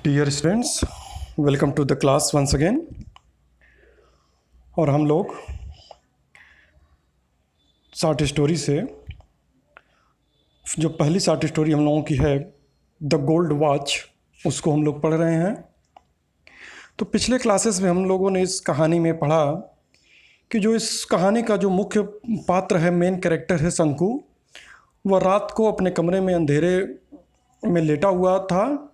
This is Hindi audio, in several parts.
Dear students, welcome to the class once again. और हम लोग शॉर्ट स्टोरी से जो पहली शॉर्ट स्टोरी हम लोगों की है द गोल्ड वॉच, उसको हम लोग पढ़ रहे हैं। तो पिछले क्लासेस में हम लोगों ने इस कहानी में पढ़ा कि जो इस कहानी का जो मुख्य पात्र है, मेन कैरेक्टर है शंकु, वह रात को अपने कमरे में अंधेरे में लेटा हुआ था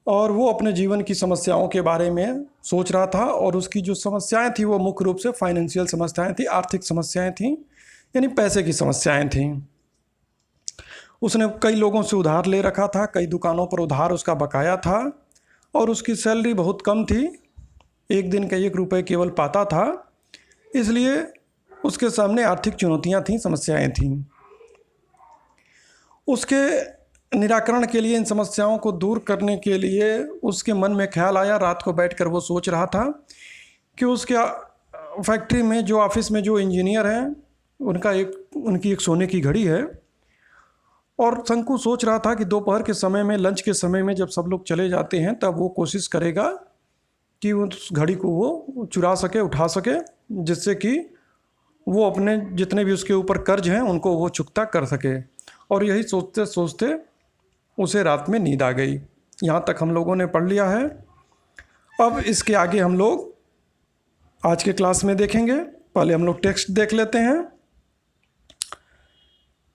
और वो अपने जीवन की समस्याओं के बारे में सोच रहा था। और उसकी जो समस्याएं थी वो मुख्य रूप से फाइनेंशियल समस्याएं थी, आर्थिक समस्याएं थी, यानी पैसे की समस्याएं थी। उसने कई लोगों से उधार ले रखा था, कई दुकानों पर उधार उसका बकाया था और उसकी सैलरी बहुत कम थी, एक दिन का 1 रुपये केवल पाता था। इसलिए उसके सामने आर्थिक चुनौतियां थीं, समस्याएं थीं। उसके निराकरण के लिए, इन समस्याओं को दूर करने के लिए उसके मन में ख्याल आया। रात को बैठकर वो सोच रहा था कि उसके फैक्ट्री में, जो ऑफिस में जो इंजीनियर हैं, उनकी एक सोने की घड़ी है। और शंकु सोच रहा था कि दोपहर के समय में, लंच के समय में जब सब लोग चले जाते हैं, तब वो कोशिश करेगा कि उस घड़ी को वो चुरा सके, उठा सके, जिससे कि वो अपने जितने भी उसके ऊपर कर्ज हैं उनको वो चुकता कर सके। और यही सोचते सोचते उसे रात में नींद आ गई। यहाँ तक हम लोगों ने पढ़ लिया है। अब इसके आगे हम लोग आज के क्लास में देखेंगे। पहले हम लोग टेक्स्ट देख लेते हैं।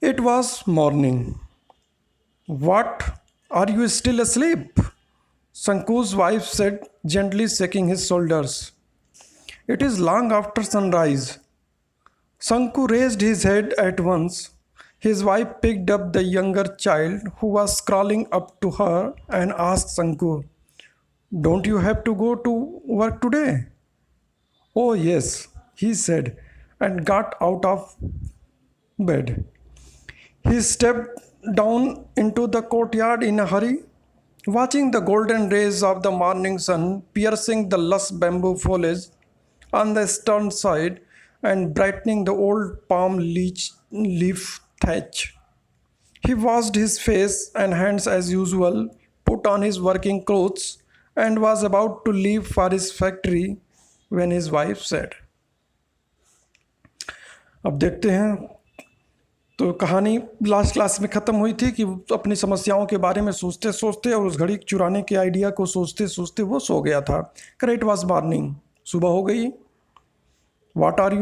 It was morning. What? Are you still asleep? Sanku's wife said, gently shaking his shoulders. It is long after sunrise. Sanku raised his head at once. His wife picked up the younger child who was crawling up to her and asked Sanku, don't you have to go to work today? Oh, yes, he said, and got out of bed. He stepped down into the courtyard in a hurry, watching the golden rays of the morning sun piercing the lush bamboo foliage on the stern side and brightening the old palm leaf thatch. He washed his face and hands as usual, put on his working clothes, and was about to leave for his factory when his wife said. अब देखते हैं। तो कहानी लास्ट क्लास में ख़त्म हुई थी कि अपनी समस्याओं के बारे में सोचते सोचते और उस घड़ी चुराने के आइडिया को सोचते सोचते वो सो गया था। करेक्ट वॉज मॉर्निंग, सुबह हो गई। What are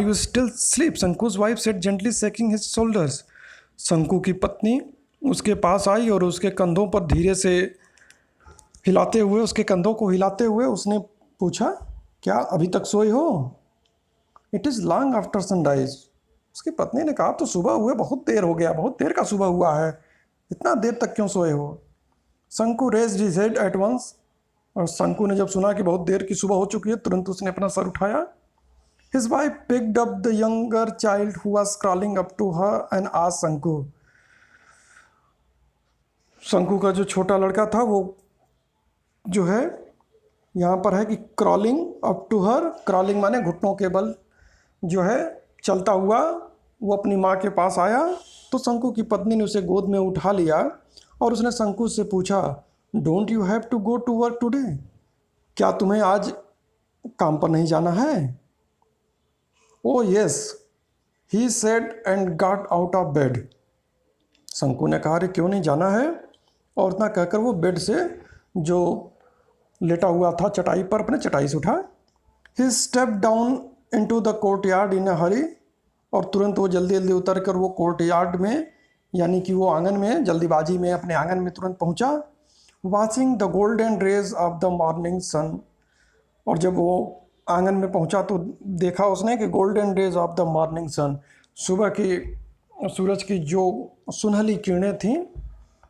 you still sleep? Shanku's wife said gently shaking his shoulders. Shanku की पत्नी उसके पास आई और उसके कंधों पर धीरे से हिलाते हुए, उसके कंधों को हिलाते हुए उसने पूछा, क्या अभी तक सोए हो? It is long after sunrise. उसकी पत्नी ने कहा, तो सुबह हुए बहुत देर हो गया, बहुत देर का सुबह हुआ है, इतना देर तक क्यों सोए हो? Shanku raised his head at once. और शंकु ने जब सुना कि बहुत देर की सुबह हो चुकी है, तुरंत उसने अपना सर उठाया। His wife picked up the younger child who was crawling up to her and asked Shanku. Shanku का जो छोटा लड़का था, वो जो है यहाँ पर है कि crawling up to her. Crawling माने घुटनों के बल जो है चलता हुआ वो अपनी माँ के पास आया। तो शंकु की पत्नी ने उसे गोद में उठा लिया और उसने शंकु से पूछा, don't you have to go to work today? क्या तुम्हें आज काम पर नहीं जाना है? Oh yes, he said and got out of bed. Shanku ने कहा, अरे क्यों नहीं जाना है? और इतना कहकर वो बेड से, जो लेटा हुआ था चटाई पर, अपने चटाई से उठा। He step down into the courtyard in a hurry. और तुरंत वो जल्दी जल्दी उतर कर वो कोर्टयार्ड में, यानी कि वो आंगन में, जल्दीबाजी में अपने आंगन में तुरंत पहुंचा। Watching the golden rays of the morning sun. और जब वो आंगन में पहुंचा तो देखा उसने कि golden rays of the morning sun, सुबह की सूरज की जो सुनहली किरणें थीं,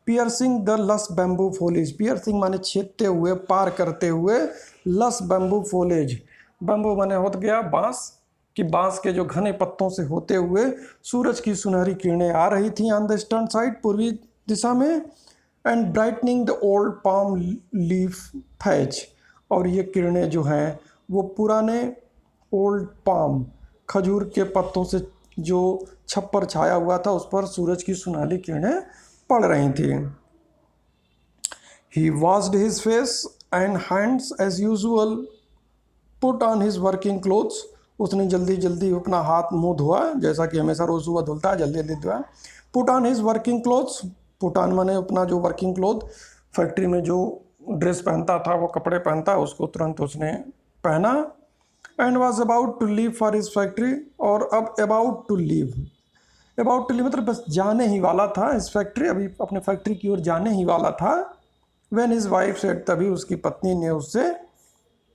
piercing the lush bamboo foliage. Piercing माने छेदते हुए, पार करते हुए, लस बैम्बू फोलेज, बैम्बू माने होता गया बांस, कि बांस के जो घने पत्तों से होते हुए सूरज की सुनहरी किरणें आ रही थीं ऑन द ईस्टर्न साइड, पूर्वी दिशा में। And brightening the old palm leaf thatch. और ये किरणें जो हैं वो पुराने ओल्ड पाम, खजूर के पत्तों से जो छप्पर छाया हुआ था उस पर सूरज की सुनहली किरणें पड़ रही थी। He washed his face and hands as usual, put on his working clothes. उसने जल्दी जल्दी अपना हाथ मुंह धोआ, जैसा कि हमेशा रोज सुबह धुलता है, जल्दी जल्दी धोआ. Put on his working clothes. Put on माने अपना जो वर्किंग क्लोथ, फैक्ट्री में जो ड्रेस पहनता था, वो कपड़े पहनता, उसको तुरंत उसने पहना. And was about to leave for his factory. और अब अबाउट टू लीव मतलब बस जाने ही वाला था इस फैक्ट्री, अभी अपने फैक्ट्री की ओर जाने ही वाला था. व्हेन हिज वाइफ सेड, तभी उसकी पत्नी ने उससे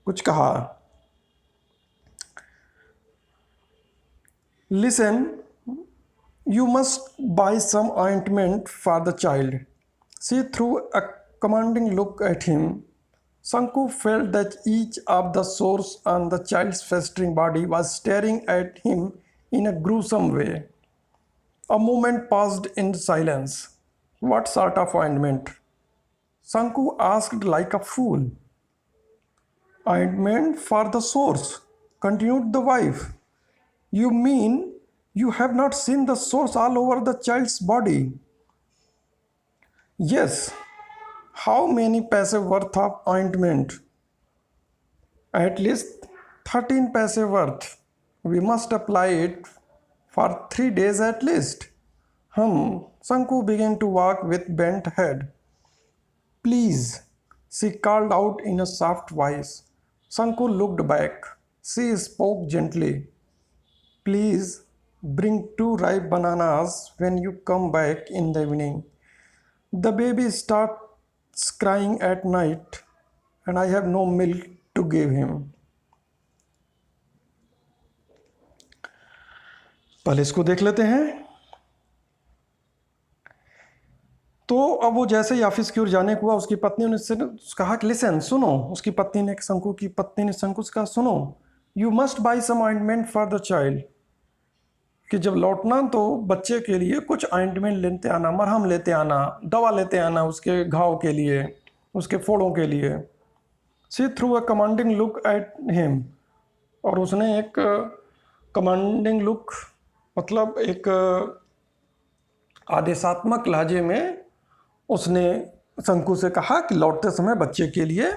कुछ कहा. Listen, you must buy some ointment for the child. She threw a commanding look at him. Sanku felt that each of the sores on the child's festering body was staring at him in a gruesome way. A moment passed in silence. What sort of ointment? Sanku asked like a fool. Ointment for the sores, continued the wife. You mean you have not seen the sores all over the child's body? Yes. How many paise worth of ointment? At least 13 paise worth. We must apply it for 3 days at least. Sanku began to walk with bent head. Please, she called out in a soft voice. Sanku looked back. She spoke gently. Please bring 2 ripe bananas when you come back in the evening. The baby starts crying at night and I have no milk to give him. पहले इसको देख लेते हैं. तो अब वो जैसे ही ऑफिस की ओर जाने को हुआ, उसकी पत्नी ने उससे कहा कि लिसन, सुनो. उसकी पत्नी ने, शंकु की पत्नी ने शंकु से कहा, सुनो, you must buy some ointment for the child. कि जब लौटना तो बच्चे के लिए कुछ ऑइंटमेंट लेते आना, मरहम लेते आना, दवा लेते आना उसके घाव के लिए, उसके फोड़ों के लिए. She threw a commanding look at him. और उसने एक कमांडिंग लुक मतलब एक आदेशात्मक लहजे में उसने शंकु से कहा कि लौटते समय बच्चे के लिए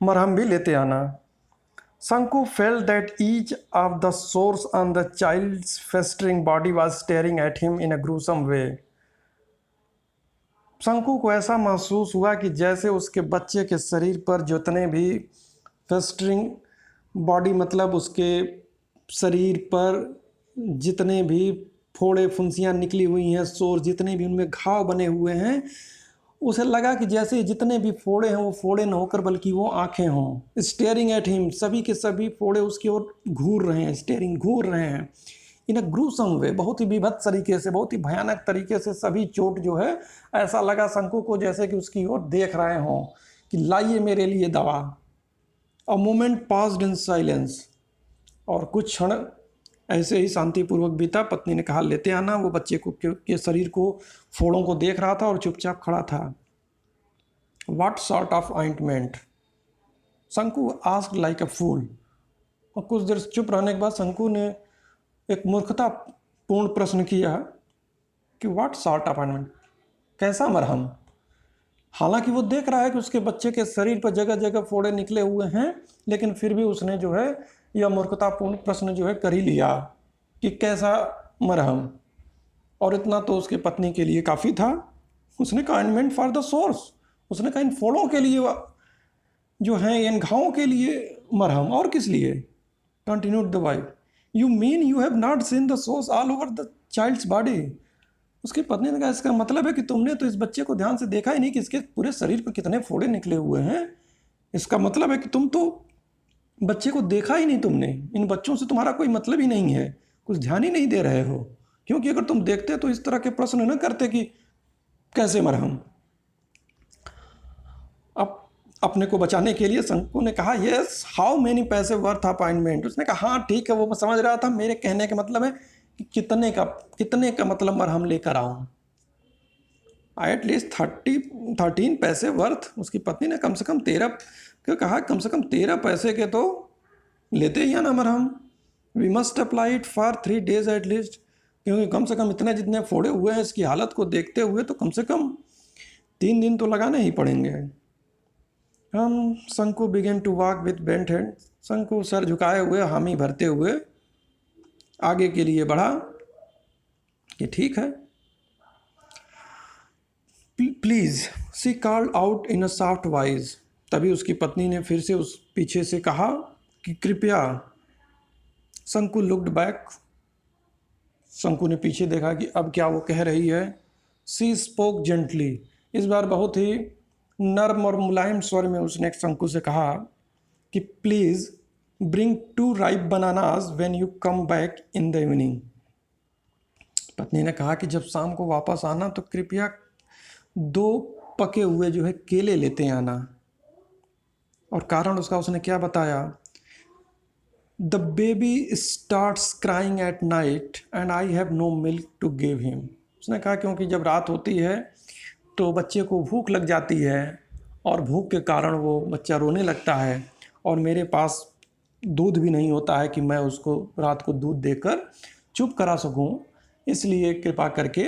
मरहम भी लेते आना. Sanku felt that each of the sores on the child's festering body was staring at him in a gruesome way. शंकु को ऐसा महसूस हुआ कि जैसे उसके बच्चे के शरीर पर जितने भी फेस्टरिंग बॉडी मतलब उसके शरीर पर जितने भी फोड़े फुंसियाँ निकली हुई हैं, सोर जितने भी उनमें घाव बने हुए हैं, उसे लगा कि जैसे जितने भी फोड़े हैं वो फोड़े न होकर बल्कि वो आंखें हों. स्टेयरिंग एट हिम, सभी के सभी फोड़े उसकी ओर घूर रहे हैं, स्टेयरिंग घूर रहे हैं. इन अ ग्रूसम वे, बहुत ही विभत्स तरीके से, बहुत ही भयानक तरीके से सभी चोट जो है, ऐसा लगा शंकु को जैसे कि उसकी ओर देख रहे हों कि लाइए मेरे लिए दवा. A moment passed in silence. और कुछ क्षण ऐसे ही शांतिपूर्वक बीता. पत्नी ने कहा लेते आना. वो बच्चे को के शरीर को, फोड़ों को देख रहा था और चुपचाप खड़ा था. What sort of ointment? शंकु आस्क्ड लाइक अ फूल. और कुछ देर चुप रहने के बाद शंकु ने एक मूर्खतापूर्ण प्रश्न किया कि व्हाट सॉर्ट ऑफ ऑइंटमेंट, कैसा मरहम? हालांकि वो देख रहा है कि उसके बच्चे के शरीर पर जगह जगह फोड़े निकले हुए हैं, लेकिन फिर भी उसने जो है यह मूर्खतापूर्ण प्रश्न जो है कर ही लिया कि कैसा मरहम. और इतना तो उसके पत्नी के लिए काफ़ी था. उसने कहा ऑइंटमेंट फॉर द सोर्स. उसने कहा इन फोड़ों के लिए जो हैं, इन घावों के लिए मरहम, और किस लिए? Continued the wife. You mean you have not seen the sores all over the child's body. उसकी पत्नी ने कहा इसका मतलब है कि तुमने तो इस बच्चे को ध्यान से देखा ही नहीं कि इसके पूरे शरीर पर कितने फोड़े निकले हुए हैं. इसका मतलब है कि तुम तो बच्चे को देखा ही नहीं तुमने. इन बच्चों से तुम्हारा कोई मतलब ही नहीं है, कुछ ध्यान ही नहीं दे रहे हो. क्योंकि अगर तुम देखते तो इस तरह के प्रश्न न करते कि कैसे मरहम. अब अपने को बचाने के लिए शंकु ने कहा यस, हाउ मेनी पैसे वर्थ ऑफ ऑइंटमेंट. उसने कहा हाँ ठीक है, वो मैं समझ रहा था, मेरे कहने का मतलब है कि कितने का मतलब मरहम लेकर आऊँ. एट लीस्ट 13 पैसे वर्थ. उसकी पत्नी ने कम से कम 13 कहा, कम से कम 13 पैसे के तो लेते ही आना मरहम. We must apply it for 3 days at least. क्योंकि कम से कम इतने जितने फोड़े हुए हैं, इसकी हालत को देखते हुए तो कम से कम 3 दिन तो लगाने ही पड़ेंगे. हम Shanku began to walk with bent head. Shanku सर झुकाए हुए हामी भरते हुए आगे के लिए बढ़ा कि ठीक है। Please she called out in a soft voice. तभी उसकी पत्नी ने फिर से उस पीछे से कहा कि कृपया। शंकु लुक्ड बैक। शंकु ने पीछे देखा कि अब क्या वो कह रही है। सी स्पोक जेंटली। इस बार बहुत ही नर्म और मुलायम स्वर में उसने शंकु से कहा कि please bring 2 ripe bananas when you come back in the evening. पत्नी ने कहा कि जब शाम को वापस आना तो कृपया 2 पके हुए जो है केले लेते आना। और कारण उसका उसने क्या बताया। The baby starts crying at night and I have no milk to give him. उसने कहा क्योंकि जब रात होती है तो बच्चे को भूख लग जाती है और भूख के कारण वो बच्चा रोने लगता है और मेरे पास दूध भी नहीं होता है कि मैं उसको रात को दूध देकर चुप करा सकूं। इसलिए कृपा करके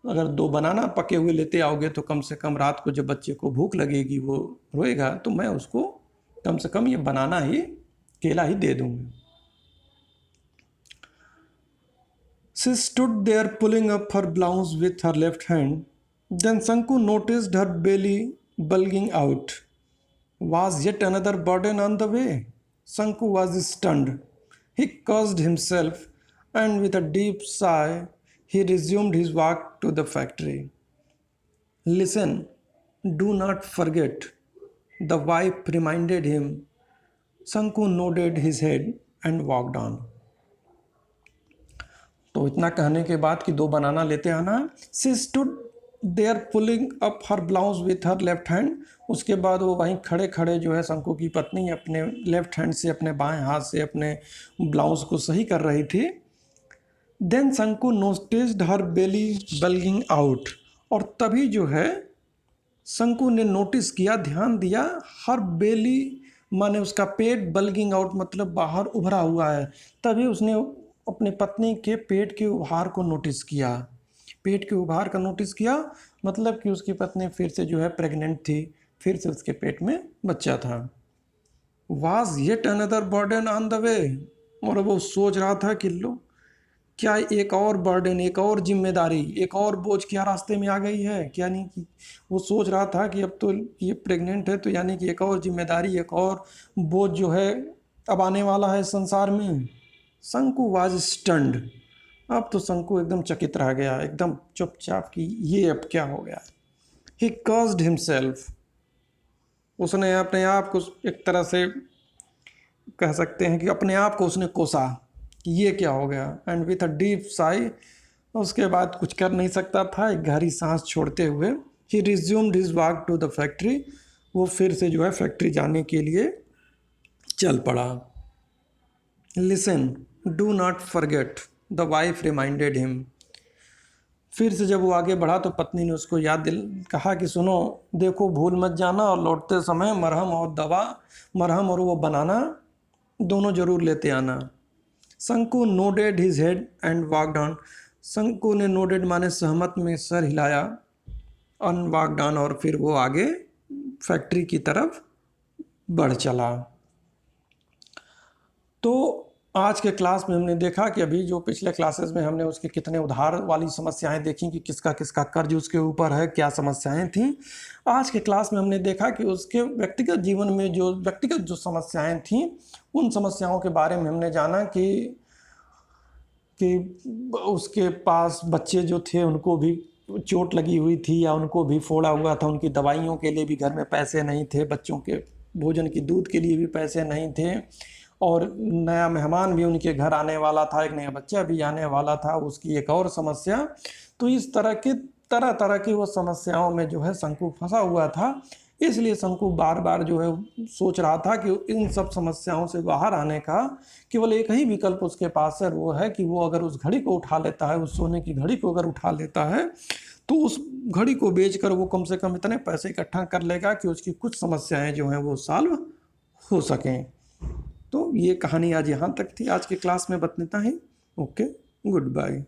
अगर 2 बनाना पके हुए लेते आओगे तो कम से कम रात को जब बच्चे को भूख लगेगी वो रोएगा तो मैं उसको कम से कम ये बनाना ही केला ही दे दूंगी। She stood there pulling up her blouse with her left hand. Then Sanku noticed her belly bulging out. Was yet another burden on the way? Sanku was stunned. He cursed himself and with a deep sigh he resumed his walk to the factory. Listen, do not forget, the wife reminded him. Sanku nodded his head and walked on. तो इतना कहने के बाद कि 2 बनाना लेते आना। She stood there pulling up her blouse with her left hand. उसके बाद वो वहीं खड़े खड़े जो है शंकु की पत्नी अपने लेफ्ट हैंड से अपने बाएं हाथ से अपने ब्लाउज को सही कर रही थी। देन शंकु नोटिस्ड हर बेली बल्गिंग आउट। और तभी जो है शंकु ने नोटिस किया, ध्यान दिया, हर बेली माने उसका पेट, बल्गिंग आउट मतलब बाहर उभरा हुआ है। तभी उसने अपने पत्नी के पेट के उभार को नोटिस किया। पेट के उभार का नोटिस किया मतलब कि उसकी पत्नी फिर से जो है प्रेग्नेंट थी, फिर से उसके पेट में बच्चा था। Was yet another burden on the way. और वो सोच रहा था कि लो क्या एक और बर्डन, एक और जिम्मेदारी, एक और बोझ क्या रास्ते में आ गई है। क्या नहीं कि वो सोच रहा था कि अब तो ये प्रेग्नेंट है तो यानी कि एक और जिम्मेदारी, एक और बोझ जो है अब आने वाला है संसार में। शंकु वाज स्टन्ड। अब तो शंकु एकदम चकित रह गया, एकदम चुपचाप कि ये अब क्या हो गया। ही कर्स्ड हिमसेल्फ। उसने अपने आप को एक तरह से कह सकते हैं कि अपने आप को उसने कोसा कि ये क्या हो गया। And with a deep Sai, उसके बाद कुछ कर नहीं सकता था, एक गहरी सांस छोड़ते हुए he resumed his walk to the factory. वो फिर से जो है फैक्ट्री जाने के लिए चल पड़ा। Listen, do not forget, the wife reminded him. फिर से जब वो आगे बढ़ा तो पत्नी ने उसको कहा कि सुनो, देखो भूल मत जाना और लौटते समय मरहम और वो बनाना दोनों जरूर लेते आना। शंकु nodded his head and walked on. शंकु ने नोडेड माने सहमत में सर हिलाया, और वॉकड ऑन और फिर वो आगे फैक्ट्री की तरफ बढ़ चला। तो आज के क्लास में हमने देखा कि अभी जो पिछले क्लासेस में हमने उसके कितने उधार वाली समस्याएं देखी कि किसका किसका कर्ज उसके ऊपर है, क्या समस्याएं थीं। आज के क्लास में हमने देखा कि उसके व्यक्तिगत जीवन में जो व्यक्तिगत जो समस्याएं थीं उन समस्याओं के बारे में हमने जाना कि उसके पास बच्चे जो थे उनको भी चोट लगी हुई थी या उनको भी फोड़ा हुआ था, उनकी दवाइयों के लिए भी घर में पैसे नहीं थे, बच्चों के भोजन की दूध के लिए भी पैसे नहीं थे, और नया मेहमान भी उनके घर आने वाला था, एक नया बच्चा भी आने वाला था, उसकी एक और समस्या। तो इस तरह तरह की वो समस्याओं में जो है शंकु फंसा हुआ था। इसलिए शंकु बार बार जो है सोच रहा था कि इन सब समस्याओं से बाहर आने का केवल एक ही विकल्प उसके पास है, वो है कि वो अगर उस घड़ी को उठा लेता है, उस सोने की घड़ी को अगर उठा लेता है तो उस घड़ी को बेचकर वो कम से कम इतने पैसे इकट्ठा कर लेगा कि उसकी कुछ समस्याएं जो हैं वो सॉल्व हो सकें। तो ये कहानी आज यहाँ तक थी। आज की क्लास में बस इतना ही। Okay, good bye.